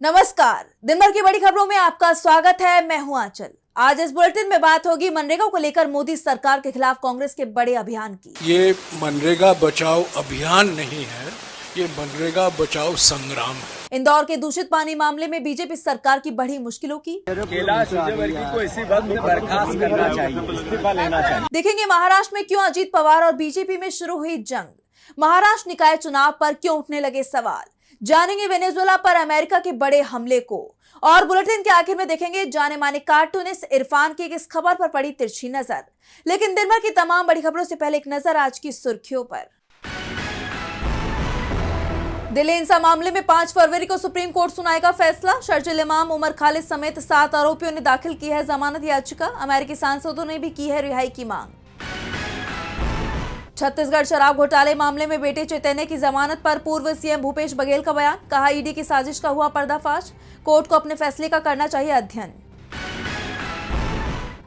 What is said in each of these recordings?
नमस्कार, दिन भर की बड़ी खबरों में आपका स्वागत है। मैं हूं आंचल। आज इस बुलेटिन में बात होगी मनरेगा को लेकर मोदी सरकार के खिलाफ कांग्रेस के बड़े अभियान की। ये मनरेगा बचाओ अभियान नहीं है, ये मनरेगा बचाओ संग्राम है। इंदौर के दूषित पानी मामले में बीजेपी सरकार की बढ़ी मुश्किलों की। कैलाश विजयवर्गीय को इसी वक्त बर्खास्त करना चाहिए, इस्तीफा लेना चाहिए। देखेंगे महाराष्ट्र में क्यों अजीत पवार और बीजेपी में शुरू हुई जंग। महाराष्ट्र निकाय चुनाव पर क्यों उठने लगे सवाल। जानेंगे वेनेजुएला पर अमेरिका के बड़े हमले को। और बुलेटिन के आखिर में देखेंगे जाने माने कार्टूनिस्ट इरफान की इस खबर पर पड़ी तिरछी नजर। लेकिन दिन भर की तमाम बड़ी खबरों से पहले एक नजर आज की सुर्खियों पर। दिल्ली हिंसा मामले में 5 फरवरी को सुप्रीम कोर्ट सुनाएगा फैसला। शर्जील इमाम, उमर खालिद समेत 7 आरोपियों ने दाखिल की है जमानत याचिका। अमेरिकी सांसदों ने भी की है रिहाई की मांग। छत्तीसगढ़ शराब घोटाले मामले में बेटे चैतन्य की जमानत पर पूर्व सीएम भूपेश बघेल का बयान। कहा, ईडी की साजिश का हुआ पर्दाफाश, कोर्ट को अपने फैसले का करना चाहिए अध्ययन।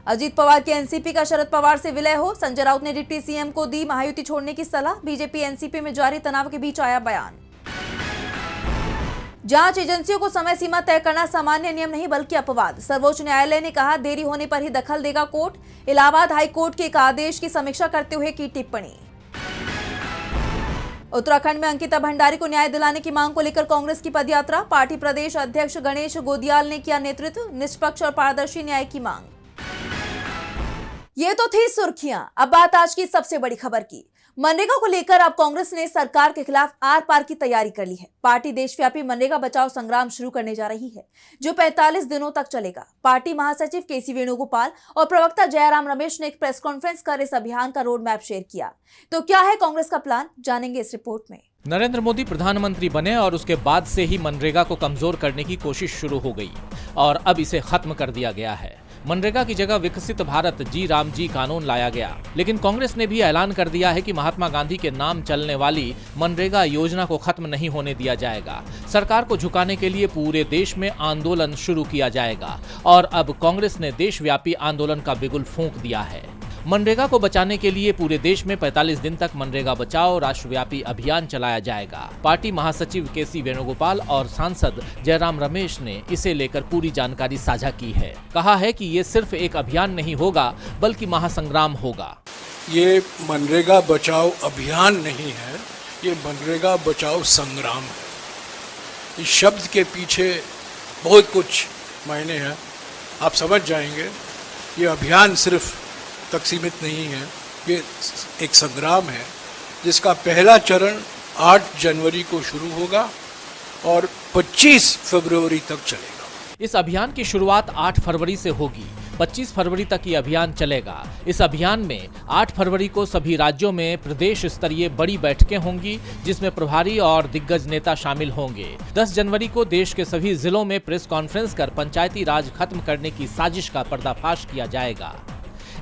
अजीत पवार के एनसीपी का शरद पवार से विलय हो। संजय राउत ने डिप्टी सीएम को दी महायुति छोड़ने की सलाह। बीजेपी एनसीपी में जारी तनाव के बीच आया बयान। जांच एजेंसियों को समय सीमा तय करना सामान्य नियम नहीं बल्कि अपवाद। सर्वोच्च न्यायालय ने कहा, देरी होने पर ही दखल देगा कोर्ट। इलाहाबाद हाई कोर्ट के एक आदेश की समीक्षा करते हुए की टिप्पणी। उत्तराखंड में अंकिता भंडारी को न्याय दिलाने की मांग को लेकर कांग्रेस की पदयात्रा। पार्टी प्रदेश अध्यक्ष गणेश गोदियाल ने किया नेतृत्व। निष्पक्ष और पारदर्शी न्याय की मांग। ये तो थी सुर्खियां। अब बात आज की सबसे बड़ी खबर की। मनरेगा को लेकर अब कांग्रेस ने सरकार के खिलाफ आर पार की तैयारी कर ली है। पार्टी देशव्यापी मनरेगा बचाओ संग्राम शुरू करने जा रही है, जो 45 दिनों तक चलेगा। पार्टी महासचिव केसी वेणुगोपाल और प्रवक्ता जयराम रमेश ने एक प्रेस कॉन्फ्रेंस कर इस अभियान का रोड मैप शेयर किया। तो क्या है कांग्रेस का प्लान, जानेंगे इस रिपोर्ट में। नरेंद्र मोदी प्रधानमंत्री बने और उसके बाद से ही मनरेगा को कमजोर करने की कोशिश शुरू हो गई और अब इसे खत्म कर दिया गया है। मनरेगा की जगह विकसित भारत जी राम जी कानून लाया गया। लेकिन कांग्रेस ने भी ऐलान कर दिया है कि महात्मा गांधी के नाम चलने वाली मनरेगा योजना को खत्म नहीं होने दिया जाएगा। सरकार को झुकाने के लिए पूरे देश में आंदोलन शुरू किया जाएगा और अब कांग्रेस ने देशव्यापी आंदोलन का बिगुल फूंक दिया है। मनरेगा को बचाने के लिए पूरे देश में 45 दिन तक मनरेगा बचाओ राष्ट्रव्यापी अभियान चलाया जाएगा। पार्टी महासचिव केसी वेणुगोपाल और सांसद जयराम रमेश ने इसे लेकर पूरी जानकारी साझा की है। कहा है कि ये सिर्फ एक अभियान नहीं होगा बल्कि महासंग्राम होगा। ये मनरेगा बचाओ अभियान नहीं है, ये मनरेगा बचाओ संग्राम है। इस शब्द के पीछे बहुत कुछ मायने हैं, आप समझ जाएंगे। ये अभियान सिर्फ तक सीमित नहीं है, ये एक संग्राम है जिसका पहला चरण 8 जनवरी को शुरू होगा और 25 फरवरी तक चलेगा। इस अभियान की शुरुआत 8 फरवरी से होगी। 25 फरवरी तक ये अभियान चलेगा। इस अभियान में 8 फरवरी को सभी राज्यों में प्रदेश स्तरीय बड़ी बैठकें होंगी जिसमें प्रभारी और दिग्गज नेता शामिल होंगे। 10 जनवरी को देश के सभी जिलों में प्रेस कॉन्फ्रेंस कर पंचायती राज खत्म करने की साजिश का पर्दाफाश किया जाएगा।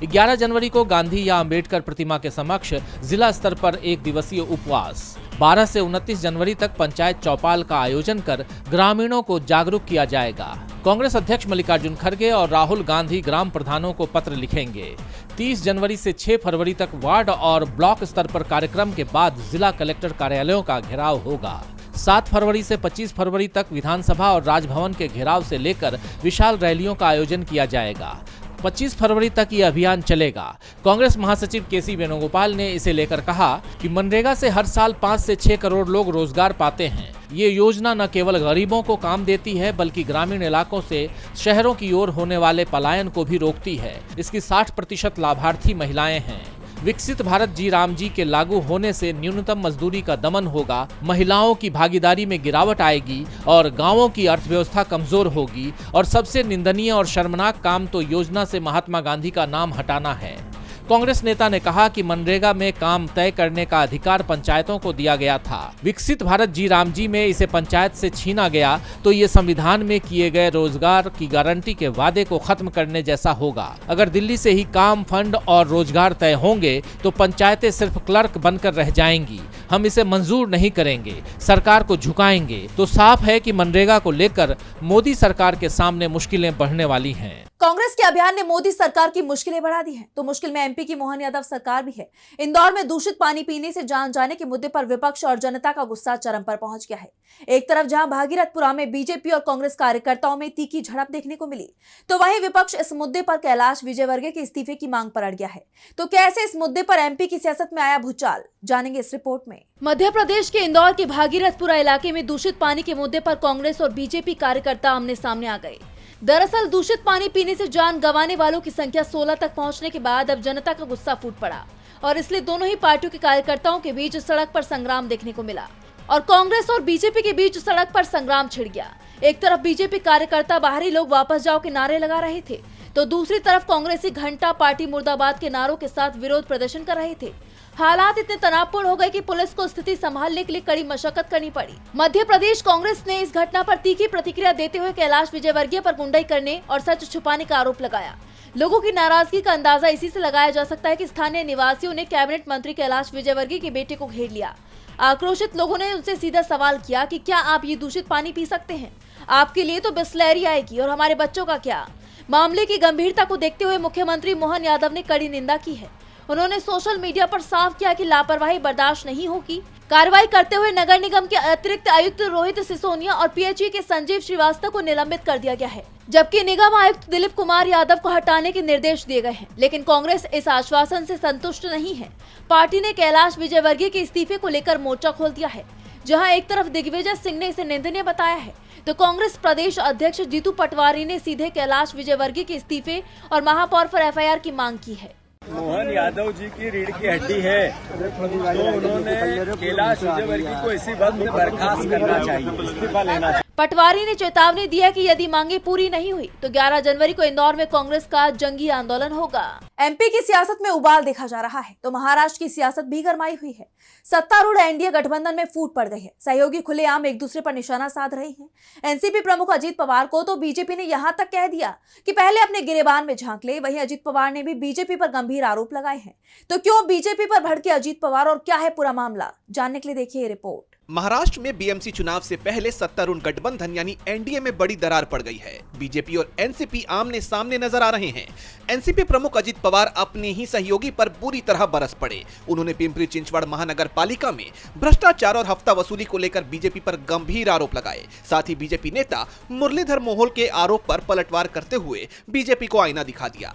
11 जनवरी को गांधी या अंबेडकर प्रतिमा के समक्ष जिला स्तर पर एक दिवसीय उपवास। 12 से 29 जनवरी तक पंचायत चौपाल का आयोजन कर ग्रामीणों को जागरूक किया जाएगा। कांग्रेस अध्यक्ष मल्लिकार्जुन खड़गे और राहुल गांधी ग्राम प्रधानों को पत्र लिखेंगे। 30 जनवरी से 6 फरवरी तक वार्ड और ब्लॉक स्तर पर कार्यक्रम के बाद जिला कलेक्टर कार्यालयों का घेराव होगा। 7 फरवरी से 25 फरवरी तक विधानसभा और राजभवन के घेराव से लेकर विशाल रैलियों का आयोजन किया जाएगा। 25 फरवरी तक ये अभियान चलेगा। कांग्रेस महासचिव केसी वेणुगोपाल ने इसे लेकर कहा कि मनरेगा से हर साल 5 से 6 करोड़ लोग रोजगार पाते हैं। ये योजना न केवल गरीबों को काम देती है बल्कि ग्रामीण इलाकों से शहरों की ओर होने वाले पलायन को भी रोकती है। इसकी 60% लाभार्थी महिलाएं हैं। विकसित भारत जी राम जी के लागू होने से न्यूनतम मजदूरी का दमन होगा, महिलाओं की भागीदारी में गिरावट आएगी और गांवों की अर्थव्यवस्था कमजोर होगी। और सबसे निंदनीय और शर्मनाक काम तो योजना से महात्मा गांधी का नाम हटाना है। कांग्रेस नेता ने कहा कि मनरेगा में काम तय करने का अधिकार पंचायतों को दिया गया था। विकसित भारत जी राम जी में इसे पंचायत से छीना गया तो ये संविधान में किए गए रोजगार की गारंटी के वादे को खत्म करने जैसा होगा। अगर दिल्ली से ही काम, फंड और रोजगार तय होंगे तो पंचायतें सिर्फ क्लर्क बनकर रह जाएंगी। हम इसे मंजूर नहीं करेंगे, सरकार को झुकाएंगे। तो साफ है कि मनरेगा को लेकर मोदी सरकार के सामने मुश्किलें बढ़ने वाली हैं। कांग्रेस के अभियान ने मोदी सरकार की मुश्किलें बढ़ा दी हैं। तो मुश्किल में एमपी की मोहन यादव सरकार भी है। इंदौर में दूषित पानी पीने से जान जाने के मुद्दे पर विपक्ष और जनता का गुस्सा चरम पर पहुंच गया है। एक तरफ जहां भागीरथपुरा में बीजेपी और कांग्रेस कार्यकर्ताओं में तीखी झड़प देखने को मिली, तो वहीं विपक्ष इस मुद्दे पर कैलाश विजयवर्गीय के इस्तीफे की मांग पर अड़ गया है। तो कैसे इस मुद्दे पर एमपी की सियासत में आया भूचाल, जानेंगे इस रिपोर्ट में। मध्य प्रदेश के इंदौर के भागीरथपुरा इलाके में दूषित पानी के मुद्दे पर कांग्रेस और बीजेपी कार्यकर्ता आमने सामने आ गए। दरअसल दूषित पानी पीने से जान गंवाने वालों की संख्या 16 तक पहुंचने के बाद अब जनता का गुस्सा फूट पड़ा और इसलिए दोनों ही पार्टियों के कार्यकर्ताओं के बीच सड़क पर संग्राम देखने को मिला और कांग्रेस और बीजेपी के बीच सड़क पर संग्राम छिड़ गया। एक तरफ बीजेपी कार्यकर्ता बाहरी लोग वापस जाओ के नारे लगा रहे थे, तो दूसरी तरफ कांग्रेसी घंटा पार्टी मुर्दाबाद के नारों के साथ विरोध प्रदर्शन कर रहे थे। हालात इतने तनावपूर्ण हो गए कि पुलिस को स्थिति संभालने के लिए कड़ी मशक्कत करनी पड़ी। मध्य प्रदेश कांग्रेस ने इस घटना पर तीखी प्रतिक्रिया देते हुए कैलाश विजयवर्गीय पर गुंडाई करने और सच छुपाने का आरोप लगाया। लोगों की नाराजगी का अंदाजा इसी से लगाया जा सकता है कि स्थानीय निवासियों ने कैबिनेट मंत्री कैलाश विजयवर्गीय के बेटे को घेर लिया। आक्रोशित लोगों ने उनसे सीधा सवाल किया कि क्या आप ये दूषित पानी पी सकते हैं? आपके लिए तो बिस्लेरी आएगी और हमारे बच्चों का क्या? मामले की गंभीरता को देखते हुए मुख्यमंत्री मोहन यादव ने कड़ी निंदा की है। उन्होंने सोशल मीडिया पर साफ किया कि लापरवाही बर्दाश्त नहीं होगी। कार्रवाई करते हुए नगर निगम के अतिरिक्त आयुक्त रोहित सिसोनिया और पीएचई के संजीव श्रीवास्तव को निलंबित कर दिया गया है, जबकि निगम आयुक्त दिलीप कुमार यादव को हटाने के निर्देश दिए गए हैं। लेकिन कांग्रेस इस आश्वासन से संतुष्ट नहीं है। पार्टी ने कैलाश विजयवर्गीय के इस्तीफे को लेकर मोर्चा खोल दिया है। जहां एक तरफ दिग्विजय सिंह ने इसे निंदनीय बताया है, तो कांग्रेस प्रदेश अध्यक्ष जीतू पटवारी ने सीधे कैलाश विजयवर्गीय के इस्तीफे और महापौर पर एफआईआर की मांग की है। मोहन यादव जी की रीढ़ की हड्डी है, तो उन्होंने कैलाश विजयवर्गीय को इसी वक्त में बर्खास्त करना चाहिए, इस्तीफा लेना चाहिए। पटवारी ने चेतावनी दी है कि यदि मांगे पूरी नहीं हुई तो 11 जनवरी को इंदौर में कांग्रेस का जंगी आंदोलन होगा। एमपी की सियासत में उबाल देखा जा रहा है, तो महाराष्ट्र की सियासत भी गरमाई हुई है। सत्तारूढ़ एनडीए गठबंधन में फूट पड़ गई है। सहयोगी खुलेआम एक दूसरे पर निशाना साध रहे हैं। एनसीपी प्रमुख अजीत पवार को तो बीजेपी ने यहां तक कह दिया कि पहले अपने गिरेबान में झांक ले। वहीं अजीत पवार ने भी बीजेपी पर गंभीर आरोप लगाए हैं। तो क्यों बीजेपी पर भड़के अजीत पवार और क्या है पूरा मामला, जानने के लिए देखिए ये रिपोर्ट। महाराष्ट्र में बीएमसी चुनाव से पहले सत्तारूढ़ गठबंधन यानी एनडीए में बड़ी दरार पड़ गई है। बीजेपी और एनसीपी आमने सामने नजर आ रहे हैं। एनसीपी प्रमुख अजीत पवार अपने ही सहयोगी पर बुरी तरह बरस पड़े। उन्होंने पिंपरी चिंचवड़ महानगर पालिका में भ्रष्टाचार और हफ्ता वसूली को लेकर बीजेपी पर गंभीर आरोप लगाए। साथ ही बीजेपी नेता मुरलीधर मोहोल के आरोप पर पलटवार करते हुए बीजेपी को आईना दिखा दिया।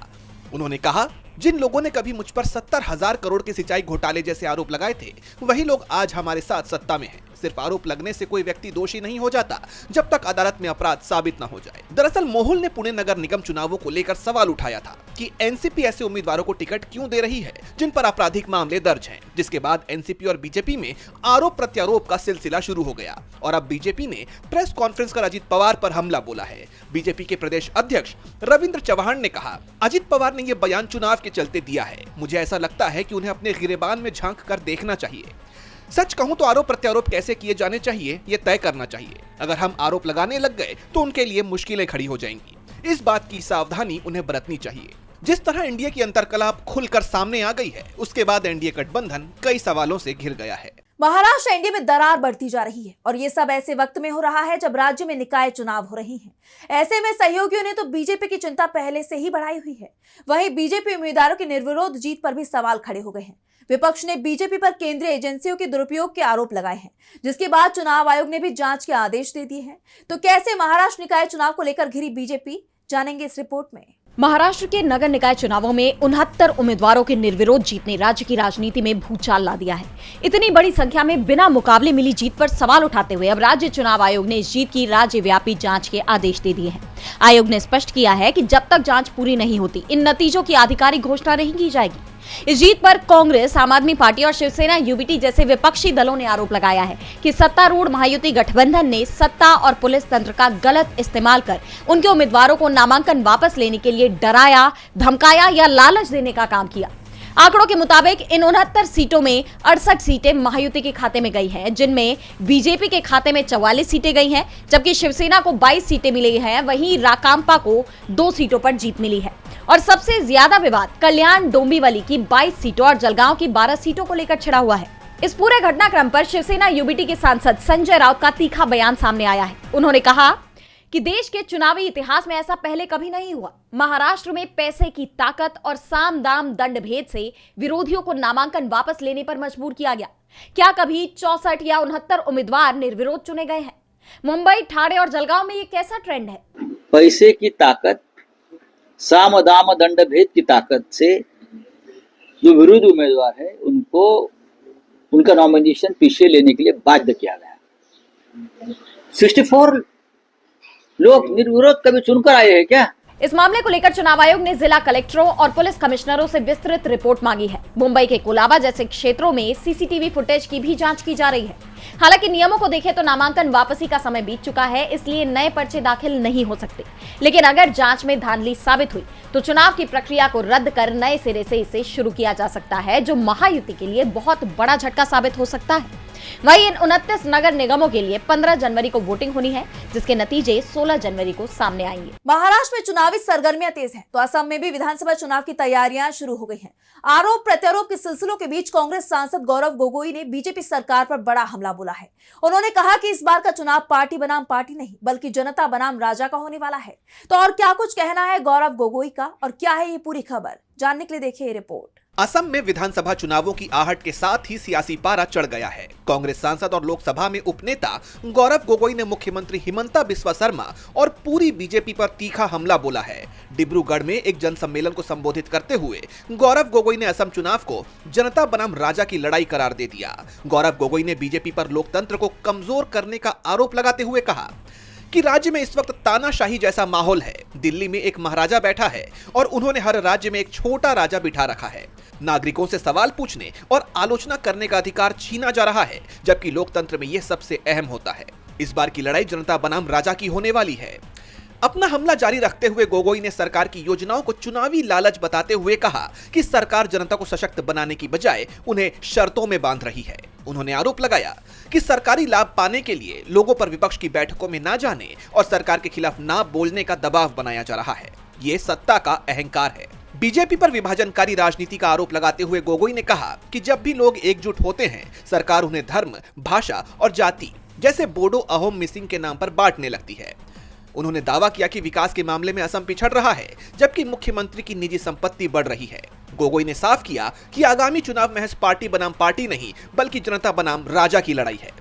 उन्होंने कहा, जिन लोगों ने कभी मुझ पर 70,000 करोड़ के सिंचाई घोटाले जैसे आरोप लगाए थे, वही लोग आज हमारे साथ सत्ता में हैं। सिर्फ आरोप लगने से कोई व्यक्ति दोषी नहीं हो जाता जब तक अदालत में अपराध साबित न हो जाए। दरअसल मोहोल ने पुणे नगर निगम चुनावों को लेकर सवाल उठाया था कि एनसीपी ऐसे उम्मीदवारों को टिकट क्यों दे रही है जिन पर आपराधिक मामले दर्ज हैं। जिसके बाद एनसीपी और बीजेपी में आरोप प्रत्यारोप का सिलसिला शुरू हो गया और अब बीजेपी ने प्रेस कॉन्फ्रेंस कर अजीत पवार पर हमला बोला है। बीजेपी के प्रदेश अध्यक्ष रविंद्र चव्हाण ने कहा, अजीत पवार ने यह बयान चुनाव के चलते दिया है। मुझे ऐसा लगता है कि उन्हें अपने गिरेबान में झांक कर देखना चाहिए। सच कहूं तो आरोप प्रत्यारोप कैसे किए जाने चाहिए ये तय करना चाहिए। अगर हम आरोप लगाने लग गए तो उनके लिए मुश्किलें खड़ी हो जाएंगी। इस बात की सावधानी उन्हें बरतनी चाहिए। जिस तरह एनडीए की अंतर्कलह खुलकर सामने आ गई है, उसके बाद एनडीए गठबंधन कई सवालों से घिर गया है। महाराष्ट्र एनडीए में दरार बढ़ती जा रही है और ये सब ऐसे वक्त में हो रहा है जब राज्य में निकाय चुनाव हो रहे हैं। ऐसे में सहयोगियों ने तो बीजेपी की चिंता पहले से ही बढ़ाई हुई है। वहीं बीजेपी उम्मीदवारों की निर्विरोध जीत पर भी सवाल खड़े हो गए हैं। विपक्ष ने बीजेपी पर केंद्रीय एजेंसियों के दुरुपयोग के आरोप लगाए हैं, जिसके बाद चुनाव आयोग ने भी जांच के आदेश दे दिए हैं। तो कैसे महाराष्ट्र निकाय चुनाव को लेकर घिरी बीजेपी, जानेंगे इस रिपोर्ट में। महाराष्ट्र के नगर निकाय चुनावों में 69 उम्मीदवारों के निर्विरोध जीत ने राज्य की राजनीति में भूचाल ला दिया है। इतनी बड़ी संख्या में बिना मुकाबले मिली जीत पर सवाल उठाते हुए अब राज्य चुनाव आयोग ने इस जीत की राज्यव्यापी जांच के आदेश दे दिए हैं। आयोग ने स्पष्ट किया है कि जब तक जांच पूरी नहीं होती, इन नतीजों की आधिकारिक घोषणा नहीं की जाएगी। इस जीत पर कांग्रेस, आम आदमी पार्टी और शिवसेना यूबीटी जैसे विपक्षी दलों ने आरोप लगाया है कि सत्तारूढ़ महायुति गठबंधन ने सत्ता और पुलिस तंत्र का गलत इस्तेमाल कर उनके उम्मीदवारों को नामांकन वापस लेने के लिए डराया, धमकाया या लालच देने का काम किया। आंकड़ों के मुताबिक इन 69 सीटों में 68 सीटें महायुति के खाते में गई हैं, जिनमें बीजेपी के खाते में 44 सीटें गई हैं, जबकि शिवसेना को 22 सीटें मिली हैं। वहीं राकांपा को 2 सीटों पर जीत मिली है और सबसे ज्यादा विवाद कल्याण डोंबिवली की 22 सीटों और जलगांव की 12 सीटों को लेकर छिड़ा हुआ है। इस पूरे घटनाक्रम पर शिवसेना यूबीटी के सांसद संजय राउत का तीखा बयान सामने आया है। उन्होंने कहा कि देश के चुनावी इतिहास में ऐसा पहले कभी नहीं हुआ। महाराष्ट्र में पैसे की ताकत और साम दाम दंड भेद से विरोधियों को नामांकन वापस लेने पर मजबूर किया गया। क्या कभी 64 या 69 उम्मीदवार निर्विरोध चुने गए हैं? मुंबई, ठाणे और जलगांव में ये कैसा ट्रेंड है? पैसे की ताकत, साम दाम दंड भेद की ताकत से जो विरोधी उम्मीदवार है उनको उनका नॉमिनेशन पीछे लेने के लिए बाध्य किया गया। 64 लोग निर्विरोध कभी चुनकर आए हैं क्या? इस मामले को लेकर चुनाव आयोग ने जिला कलेक्टरों और पुलिस कमिश्नरों से विस्तृत रिपोर्ट मांगी है। मुंबई के कोलाबा जैसे क्षेत्रों में सीसीटीवी फुटेज की भी जांच की जा रही है। हालांकि नियमों को देखें तो नामांकन वापसी का समय बीत चुका है, इसलिए नए पर्चे दाखिल नहीं हो सकते। लेकिन अगर जांच में धांधली साबित हुई तो चुनाव की प्रक्रिया को रद्द कर नए सिरे से इसे शुरू किया जा सकता है, जो महायुति के लिए बहुत बड़ा झटका साबित हो सकता है। वहीं इन 29 नगर निगमों के लिए 15 जनवरी को वोटिंग होनी है, जिसके नतीजे 16 जनवरी को सामने आएंगे। महाराष्ट्र में चुनावी सरगर्मियां तेज हैं, तो असम में भी विधानसभा चुनाव की तैयारियां शुरू हो गई हैं। आरोप प्रत्यारोप के सिलसिलों के बीच कांग्रेस सांसद गौरव गोगोई ने बीजेपी सरकार पर बड़ा हमला बोला है। उन्होंने कहा कि इस बार का चुनाव पार्टी बनाम पार्टी नहीं बल्कि जनता बनाम राजा का होने वाला है। तो और क्या कुछ कहना है गौरव गोगोई का और क्या है ये पूरी खबर, जानने के लिए देखिए ये रिपोर्ट। असम में विधानसभा चुनावों की आहट के साथ ही सियासी पारा चढ़ गया है। कांग्रेस सांसद और लोकसभा में उपनेता गौरव गोगोई ने मुख्यमंत्री हिमंता बिस्वा शर्मा और पूरी बीजेपी पर तीखा हमला बोला है। डिब्रूगढ़ में एक जनसम्मेलन को संबोधित करते हुए गौरव गोगोई ने असम चुनाव को जनता बनाम राजा की लड़ाई करार दे दिया। गौरव गोगोई ने बीजेपी पर लोकतंत्र को कमजोर करने का आरोप लगाते हुए कहा कि राज्य में इस वक्त तानाशाही जैसा माहौल है। दिल्ली में एक महाराजा बैठा है और उन्होंने हर राज्य में एक छोटा राजा बिठा रखा है। नागरिकों से सवाल पूछने और आलोचना करने का अधिकार छीना जा रहा है, जबकि लोकतंत्र में यह सबसे अहम होता है। इस बार की लड़ाई जनता बनाम राजा की होने वाली है। अपना हमला जारी रखते हुए गोगोई ने सरकार की योजनाओं को चुनावी लालच बताते हुए कहा कि सरकार जनता को सशक्त बनाने की बजाय उन्हें शर्तों में बांध रही है। उन्होंने आरोप लगाया कि सरकारी लाभ पाने के लिए लोगों पर विपक्ष की बैठकों में ना जाने और सरकार के खिलाफ ना बोलने का दबाव बनाया जा रहा है। ये सत्ता का अहंकार है। बीजेपी पर विभाजनकारी राजनीति का आरोप लगाते हुए गोगोई ने कहा कि जब भी लोग एकजुट होते हैं, सरकार उन्हें धर्म, भाषा और जाति जैसे बोडो अहोम मिसिंग के नाम पर बांटने लगती है। उन्होंने दावा किया कि विकास के मामले में असम पिछड़ रहा है, जबकि मुख्यमंत्री की निजी संपत्ति बढ़ रही है। गोगोई ने साफ किया कि आगामी चुनाव महज पार्टी बनाम पार्टी नहीं बल्कि जनता बनाम राजा की लड़ाई है।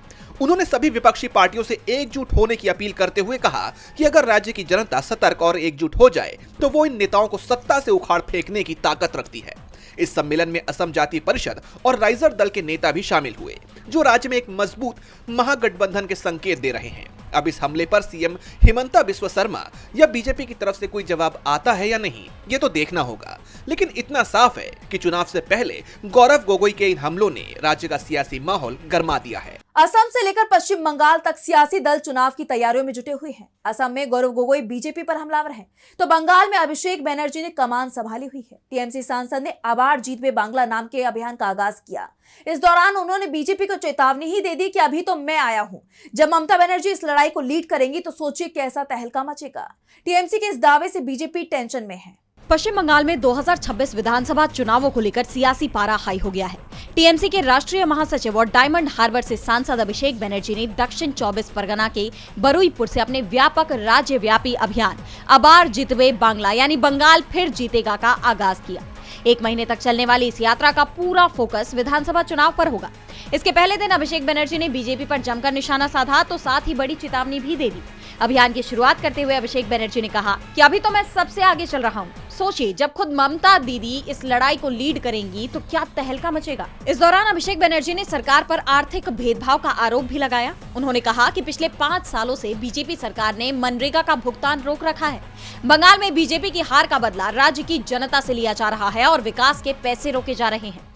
उन्होंने सभी विपक्षी पार्टियों से एकजुट होने की अपील करते हुए कहा कि अगर राज्य की जनता सतर्क और एकजुट हो जाए तो वो इन नेताओं को सत्ता से उखाड़ फेंकने की ताकत रखती है। इस सम्मेलन में असम जातीय परिषद और राइजर दल के नेता भी शामिल हुए, जो राज्य में एक मजबूत महागठबंधन के संकेत दे रहे हैं। अब इस हमले पर सीएम हिमंता बिस्वा शर्मा या बीजेपी की तरफ से कोई जवाब आता है या नहीं, ये तो देखना होगा। लेकिन इतना साफ है कि चुनाव से पहले गौरव गोगोई के इन हमलों ने राज्य का सियासी माहौल गरमा दिया है। असम से लेकर पश्चिम बंगाल तक सियासी दल चुनाव की तैयारियों में जुटे हुए हैं। असम में गौरव गोगोई बीजेपी पर हमलावर हैं, तो बंगाल में अभिषेक बनर्जी ने कमान संभाली हुई है। टीएमसी सांसद ने अबार जीत में बांग्ला नाम के अभियान का आगाज किया। इस दौरान उन्होंने बीजेपी को चेतावनी ही दे दी कि अभी तो मैं आया हूं, जब ममता बनर्जी इस लड़ाई को लीड करेंगी तो सोचिए कैसा तहलका मचेगा। टीएमसी के इस दावे से बीजेपी टेंशन में है। पश्चिम बंगाल में 2026 विधानसभा चुनावों को लेकर सियासी पारा हाई हो गया है। टीएमसी के राष्ट्रीय महासचिव और डायमंड हार्बर से सांसद अभिषेक बनर्जी ने दक्षिण 24 परगना के बरुईपुर से अपने व्यापक राज्यव्यापी अभियान अबार जितवे बांग्ला यानी बंगाल फिर जीतेगा का आगाज किया। 1 महीने तक चलने वाली इस यात्रा का पूरा फोकस विधानसभा चुनाव पर होगा। इसके पहले दिन अभिषेक बनर्जी ने बीजेपी पर जमकर निशाना साधा तो साथ ही बड़ी चेतावनी भी दे दी। अभियान की शुरुआत करते हुए अभिषेक बनर्जी ने कहा कि अभी तो मैं सबसे आगे चल रहा हूँ, सोचिए जब खुद ममता दीदी इस लड़ाई को लीड करेंगी तो क्या तहलका मचेगा। इस दौरान अभिषेक बनर्जी ने सरकार पर आर्थिक भेदभाव का आरोप भी लगाया। उन्होंने कहा कि पिछले 5 सालों से बीजेपी सरकार ने मनरेगा का भुगतान रोक रखा है। बंगाल में बीजेपी की हार का बदला राज्य की जनता से लिया जा रहा है और विकास के पैसे रोके जा रहे हैं।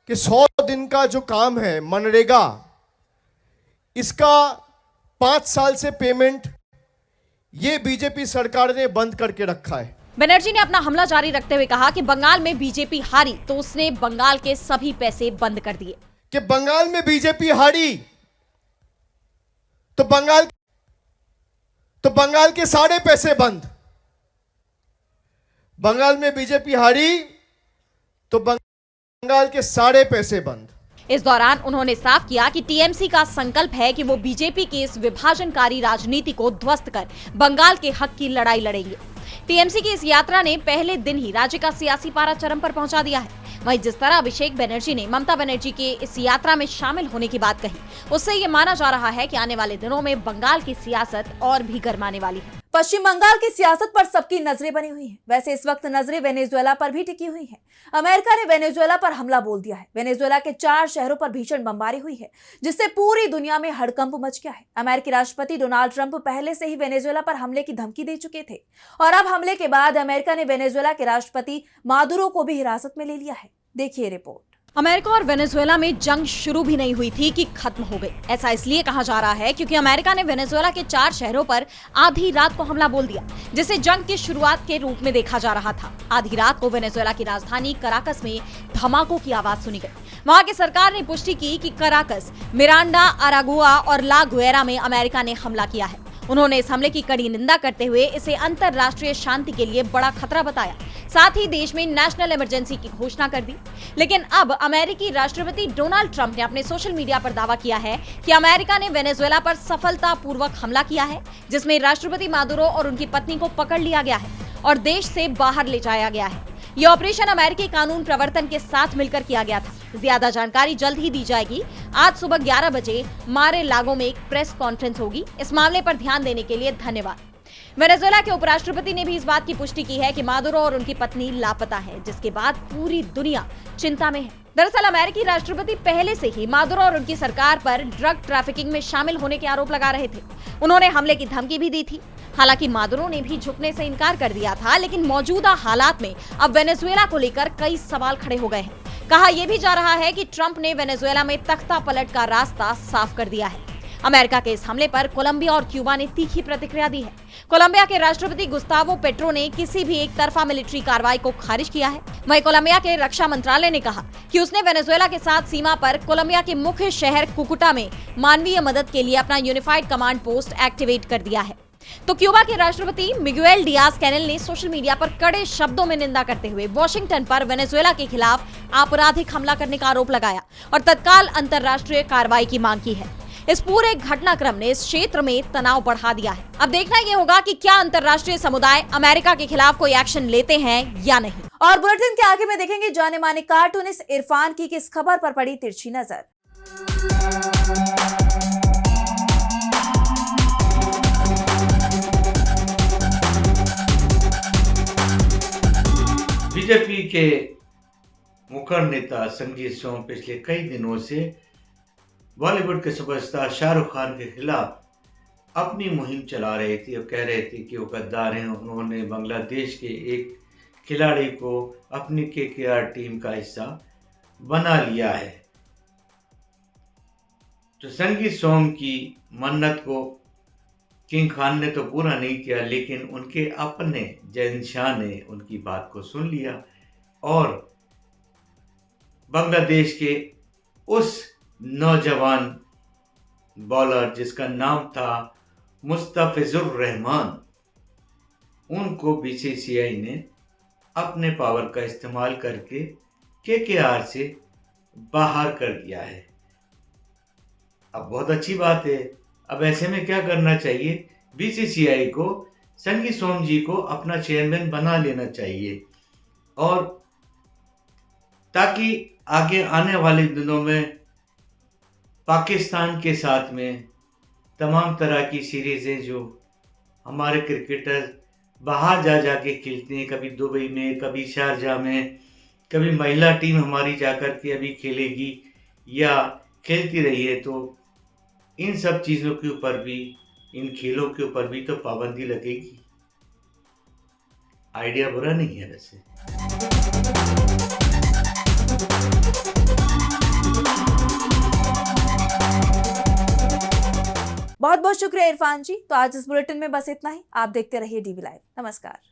कि 100 दिन का जो काम है मनरेगा, इसका 5 साल से पेमेंट ये बीजेपी सरकार ने बंद करके रखा है। बनर्जी ने अपना हमला जारी रखते हुए कहा कि बंगाल में बीजेपी हारी तो उसने बंगाल के सभी पैसे बंद कर दिए। कि बंगाल में बीजेपी हारी तो बंगाल के सारे पैसे बंद। बंगाल में बीजेपी हारी तो बंगाल के सारे पैसे बंद। इस दौरान उन्होंने साफ किया कि टीएमसी का संकल्प है कि वो बीजेपी की इस विभाजनकारी राजनीति को ध्वस्त कर बंगाल के हक की लड़ाई लड़ेंगे। टीएमसी की इस यात्रा ने पहले दिन ही राज्य का सियासी पारा चरम पर पहुंचा दिया है। वहीं जिस तरह अभिषेक बनर्जी ने ममता बनर्जी के इस यात्रा में शामिल होने की बात कही, उससे ये माना जा रहा है कि आने वाले दिनों में बंगाल की सियासत और भी गर्माने वाली है। पश्चिम बंगाल की सियासत पर सबकी नजरें बनी हुई हैं। वैसे इस वक्त नजरें वेनेजुएला पर भी टिकी हुई हैं। अमेरिका ने वेनेजुएला पर हमला बोल दिया है। वेनेजुएला के 4 शहरों पर भीषण बमबारी हुई है, जिससे पूरी दुनिया में हड़कंप मच गया है। अमेरिकी राष्ट्रपति डोनाल्ड ट्रंप पहले से ही वेनेजुएला पर हमले की धमकी दे चुके थे और अब हमले के बाद अमेरिका ने वेनेजुएला के राष्ट्रपति मादुरो को भी हिरासत में ले लिया है। देखिए रिपोर्ट। अमेरिका और वेनेजुएला में जंग शुरू भी नहीं हुई थी कि खत्म हो गई। ऐसा इसलिए कहा जा रहा है क्योंकि अमेरिका ने वेनेजुएला के 4 शहरों पर आधी रात को हमला बोल दिया, जिसे जंग की शुरुआत के रूप में देखा जा रहा था। आधी रात को वेनेजुएला की राजधानी कराकस में धमाकों की आवाज सुनी गई। वहां की सरकार ने पुष्टि की कि कराकस, मिरांडा, अरागुआ और ला गुएरा में अमेरिका ने हमला किया है। उन्होंने इस हमले की कड़ी निंदा करते हुए इसे अंतर्राष्ट्रीय शांति के लिए बड़ा खतरा बताया। साथ ही देश में नेशनल इमरजेंसी की घोषणा कर दी। लेकिन अब अमेरिकी राष्ट्रपति डोनाल्ड ट्रंप ने अपने सोशल मीडिया पर दावा किया है कि अमेरिका ने वेनेजुएला पर सफलतापूर्वक हमला किया है, जिसमें राष्ट्रपति मादुरो और उनकी पत्नी को पकड़ लिया गया है और देश से बाहर ले जाया गया है। यह ऑपरेशन अमेरिकी कानून प्रवर्तन के साथ मिलकर किया गया था। ज्यादा जानकारी जल्द ही दी जाएगी। आज सुबह 11 बजे मारे लागो में एक प्रेस कॉन्फ्रेंस होगी। इस मामले पर ध्यान देने के लिए धन्यवाद। वेनेजुएला के उपराष्ट्रपति ने भी इस बात की पुष्टि की है कि मादुरो और उनकी पत्नी लापता है, जिसके बाद पूरी दुनिया चिंता में है। दरअसल अमेरिकी राष्ट्रपति पहले से ही मादुरो और उनकी सरकार पर ड्रग ट्रैफिकिंग में शामिल होने के आरोप लगा रहे थे। उन्होंने हमले की धमकी भी दी थी। हालांकि मादुरो ने भी झुकने से इनकार कर दिया था, लेकिन मौजूदा हालात में अब वेनेजुएला को लेकर कई सवाल खड़े हो गए हैं। कहा यह भी जा रहा है कि ट्रंप ने वेनेजुएला में तख्ता पलट का रास्ता साफ कर दिया है। अमेरिका के इस हमले पर कोलंबिया और क्यूबा ने तीखी प्रतिक्रिया दी है। कोलंबिया के राष्ट्रपति गुस्तावो पेट्रो ने किसी भी एक तरफा मिलिट्री कार्रवाई को खारिज किया है। वहीं कोलंबिया के रक्षा मंत्रालय ने कहा कि उसने वेनेजुएला के साथ सीमा पर कोलंबिया के मुख्य शहर कुकुटा में मानवीय मदद के लिए अपना यूनिफाइड कमांड पोस्ट एक्टिवेट कर दिया है। तो क्यूबा के राष्ट्रपति मिगुएल डियाज कैनेल ने सोशल मीडिया पर कड़े शब्दों में निंदा करते हुए वॉशिंगटन पर वेनेजुएला के खिलाफ आपराधिक हमला करने का आरोप लगाया और तत्काल अंतर्राष्ट्रीय कार्रवाई की मांग की है। इस पूरे घटनाक्रम ने इस क्षेत्र में तनाव बढ़ा दिया है। अब देखना यह होगा कि क्या अंतर्राष्ट्रीय समुदाय अमेरिका के खिलाफ कोई एक्शन लेते हैं या नहीं। और बुलेटिन के आगे में देखेंगे जाने माने कार्टूनिस्ट इरफान की किस खबर पर पड़ी तिरछी नजर। बीजेपी के मुखर नेता संजीव सोम पिछले कई दिनों से बॉलीवुड के सुपरस्टार शाहरुख खान के खिलाफ अपनी मुहिम चला रहे थे और कह रहे थे कि वो गद्दार हैं। उन्होंने बांग्लादेश के एक खिलाड़ी को अपनी केकेआर टीम का हिस्सा बना लिया है। तो संजीव सोम की मन्नत को किंग खान ने तो पूरा नहीं किया, लेकिन उनके अपने जैन शाह ने उनकी बात को सुन लिया और बांग्लादेश के उस नौजवान बॉलर जिसका नाम था मुस्तफिजुर रहमान, उनको बीसीसीआई ने अपने पावर का इस्तेमाल करके केकेआर से बाहर कर दिया है। अब बहुत अच्छी बात है। अब ऐसे में क्या करना चाहिए, बीसीसीआई को संजीव सोम जी को अपना चेयरमैन बना लेना चाहिए और ताकि आगे आने वाले दिनों में पाकिस्तान के साथ में तमाम तरह की सीरीज़ें जो हमारे क्रिकेटर बाहर जा के खेलते हैं, कभी दुबई में, कभी शारजाह में, कभी महिला टीम हमारी जाकर के अभी खेलेगी या खेलती रही है, तो इन सब चीज़ों के ऊपर भी, इन खेलों के ऊपर भी तो पाबंदी लगेगी। आइडिया बुरा नहीं है वैसे। बहुत बहुत शुक्रिया इरफान जी। तो आज इस बुलेटिन में बस इतना ही। आप देखते रहिए डीवी लाइव। नमस्कार।